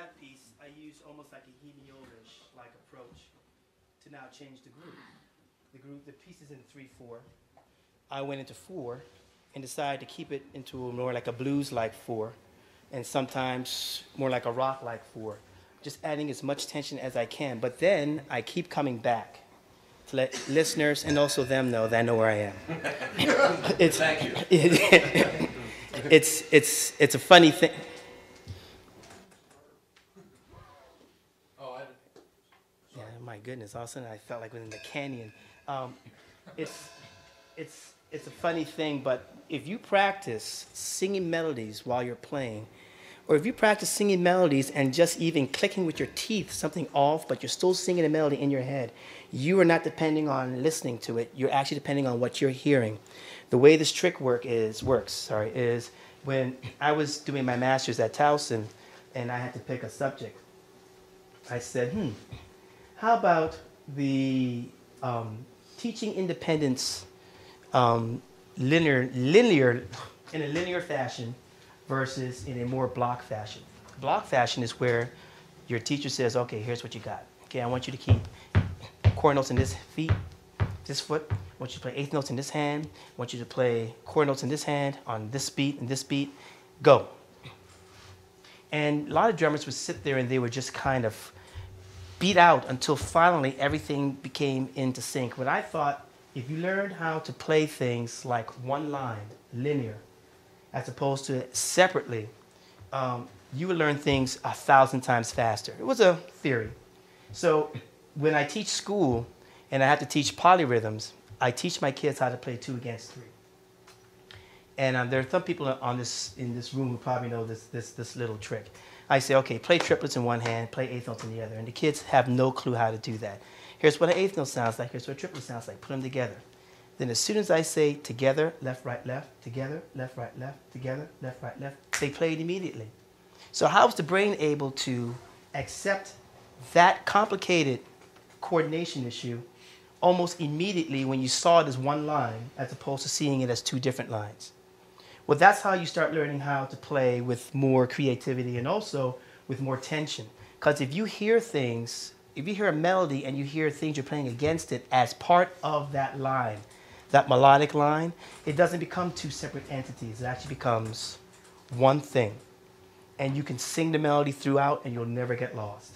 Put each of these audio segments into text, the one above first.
that piece, I used almost like a heliolish like approach to now change the group. The piece is in 3/4. I went into 4 and decided to keep it into more like a blues-like 4, and sometimes more like a rock-like 4, just adding as much tension as I can. But then I keep coming back to let listeners and also them know that I know where I am. It's, Thank you. It's a funny thing. Yeah, my goodness! All of a sudden, I felt like we were in the canyon. It's a funny thing, but if you practice singing melodies while you're playing, or if you practice singing melodies and just even clicking with your teeth something off, but you're still singing a melody in your head, you are not depending on listening to it. You're actually depending on what you're hearing. The way this trick works is when I was doing my master's at Towson and I had to pick a subject, I said, how about the teaching independence linear in a linear fashion versus in a more block fashion. Block fashion is where your teacher says, okay, here's what you got. Okay, I want you to keep chord notes in this foot. I want you to play eighth notes in this hand. I want you to play chord notes in this hand on this beat and this beat. Go. And a lot of drummers would sit there and they would just kind of beat out until finally everything became into sync. But I thought if you learned how to play things like one line, linear, as opposed to separately, you would learn things 1,000 times faster. It was a theory. So when I teach school and I have to teach polyrhythms, I teach my kids how to play 2 against 3. And there are some people in this room who probably know this little trick. I say, okay, play triplets in one hand, play eighth notes in the other. And the kids have no clue how to do that. Here's what an eighth note sounds like. Here's what a triplet sounds like. Put them together. Then as soon as I say together, left, right, left, together, left, right, left, together, left, right, left, they play it immediately. So how is the brain able to accept that complicated coordination issue almost immediately when you saw it as one line as opposed to seeing it as 2 different lines? Well, that's how you start learning how to play with more creativity and also with more tension. Because if you hear things, if you hear a melody and you hear things you're playing against it as part of that line, that melodic line, it doesn't become 2 separate entities. It actually becomes one thing. And you can sing the melody throughout and you'll never get lost.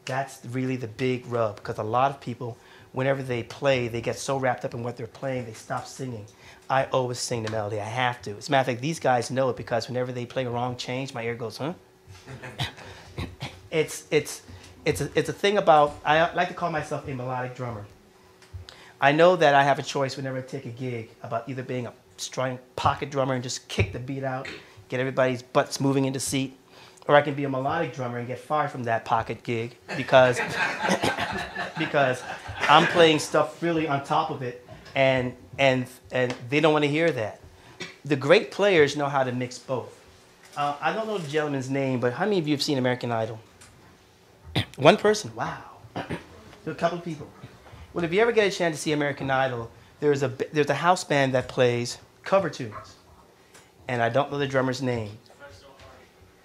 That's really the big rub, because a lot of people, whenever they play, they get so wrapped up in what they're playing, they stop singing. I always sing the melody. I have to. As a matter of fact, these guys know it because whenever they play a wrong change, my ear goes, huh? It's a thing about, I like to call myself a melodic drummer. I know that I have a choice whenever I take a gig about either being a strong pocket drummer and just kick the beat out, get everybody's butts moving into seat, or I can be a melodic drummer and get fired from that pocket gig because, because I'm playing stuff really on top of it, and they don't want to hear that. The great players know how to mix both. I don't know the gentleman's name, but how many of you have seen American Idol? One person? Wow. A couple of people. Well, if you ever get a chance to see American Idol, there's a house band that plays cover tunes. And I don't know the drummer's name.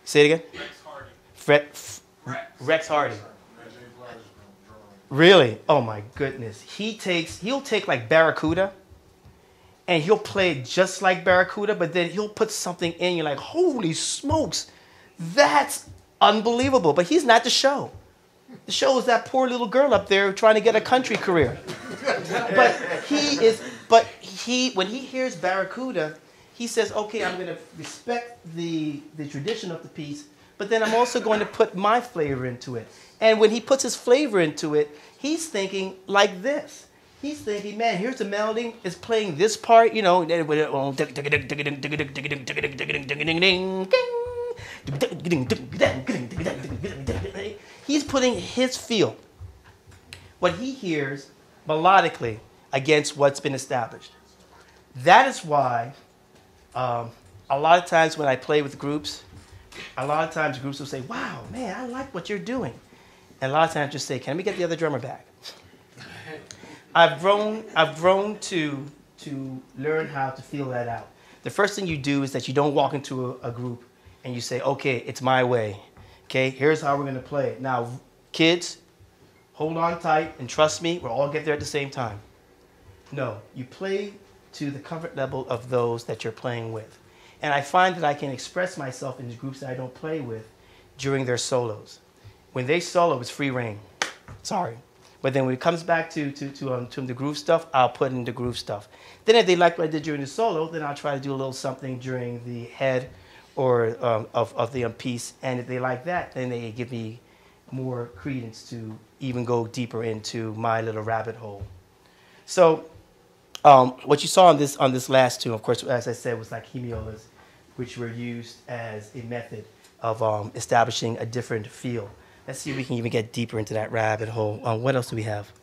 Say it again? Rex Hardy. Really? Oh my goodness. He'll take like Barracuda and he'll play it just like Barracuda, but then he'll put something in, you're like, holy smokes, that's unbelievable. But he's not the show. The show is that poor little girl up there trying to get a country career. When he hears Barracuda, he says, okay, I'm going to respect the tradition of the piece, but then I'm also going to put my flavor into it. And when he puts his flavor into it, he's thinking like this. He's thinking, man, here's the melody, it's playing this part, you know. He's putting his feel, what he hears melodically against what's been established. That is why a lot of times when I play with groups, a lot of times groups will say, wow, man, I like what you're doing. And a lot of times just say, can we get the other drummer back? I've grown to learn how to feel that out. The first thing you do is that you don't walk into a group and you say, okay, it's my way. Okay, here's how we're going to play it. Now, kids, hold on tight and trust me, we'll all get there at the same time. No, you play to the comfort level of those that you're playing with. And I find that I can express myself in the groups that I don't play with during their solos. When they solo, it's free reign. Sorry. But then when it comes back to the groove stuff, I'll put in the groove stuff. Then if they like what I did during the solo, then I'll try to do a little something during the head or of the piece. And if they like that, then they give me more credence to even go deeper into my little rabbit hole. So what you saw on this last tune, of course, as I said, was like hemiolas, which were used as a method of establishing a different feel. Let's see if we can even get deeper into that rabbit hole. What else do we have?